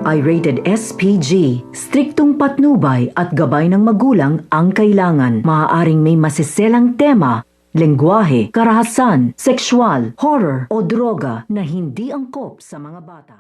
ay rated SPG. Striktong patnubay at gabay ng magulang ang kailangan. Maaaring may masiselang tema, lengguwahe, karahasan, sexual, horror o droga na hindi angkop sa mga bata.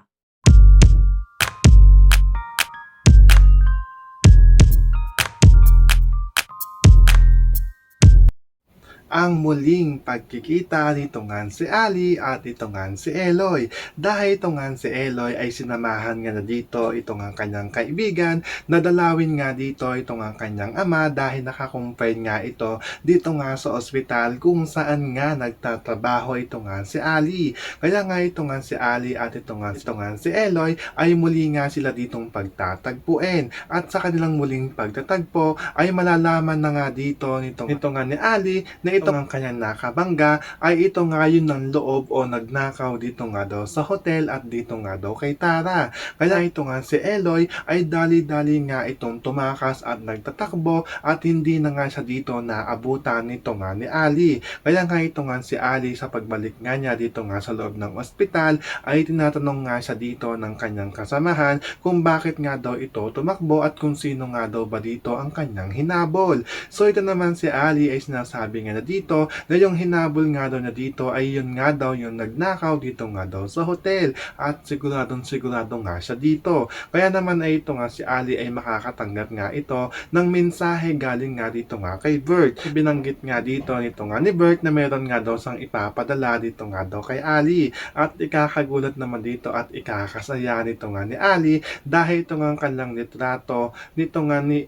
Ang muling pagkikita nito nga si Ali at ito nga si Eloy. Dahil ito nga si Eloy ay sinamahan nga na dito ito nga kanyang kaibigan, nadalawin nga dito ito nga kanyang ama dahil nakakumpay nga ito dito nga sa ospital kung saan nga nagtatrabaho ito nga si Ali. Kaya nga ito nga si Ali at ito nga si Eloy ay muli nga sila ditong pagtatagpuin. At sa kanilang muling pagtatagpo ay malalaman na nga dito nito nga ni Ali na ito ang kanyang nakabangga ay ito nga yun ng loob o nagnakaw dito nga daw sa hotel at dito nga daw kay Tara. Kaya ito nga si Eloy ay dali-dali nga itong tumakas at nagtatakbo at hindi na nga siya dito naabutan nito nga ni Ali. Kaya nga ito nga si Ali sa pagbalik nga niya dito nga sa loob ng ospital ay tinatanong nga siya dito ng kanyang kasamahan kung bakit nga daw ito tumakbo at kung sino nga daw ba dito ang kanyang hinabol. So ito naman si Ali ay sinasabi nga na dito na yung hinabol nga daw na dito ay yun nga daw yung nagnakaw dito nga daw sa hotel at sigurado nga siya dito. Kaya naman ay ito nga si Ali ay makakatanggap nga ito ng mensahe galing nga dito nga kay Bert. Binanggit nga dito nito nga ni Bert na meron nga daw sang ipapadala dito nga daw kay Ali at ikakagulat naman dito at ikakasaya nito nga ni Ali dahil ito nga kanilang litrato nito nga ni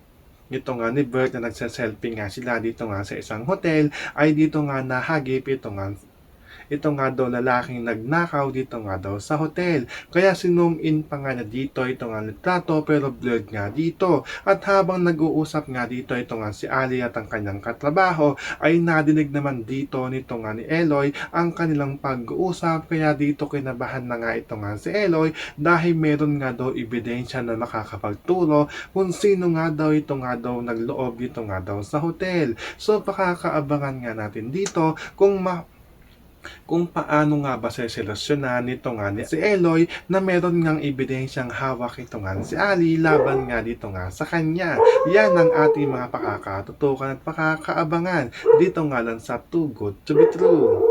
Bert na nagsaselfie nga sila dito nga sa isang hotel ay dito nga nahagip ito nga daw lalaking nagnakaw dito nga daw sa hotel. Kaya sinum in pa nga na dito ito nga litrato pero blurred nga dito. At habang nag-uusap nga dito ito nga si Ali at ang kanyang katrabaho ay nadinig naman dito nito nga ni Eloy ang kanilang pag-uusap. Kaya dito kinabahan na nga ito nga si Eloy dahil meron nga daw ebidensya na makakapagturo kung sino nga daw ito nga daw nagloob dito nga daw sa hotel. So pakakaabangan nga natin dito kung paano nga ba seselasyonan nito nga ni si Eloy na meron ngang ebidensyang hawak ito nga si Ali laban nga dito nga sa kanya. Yan ang ating mga pakakatutukan at pakakaabangan dito nga lang sa Too Good to Be True.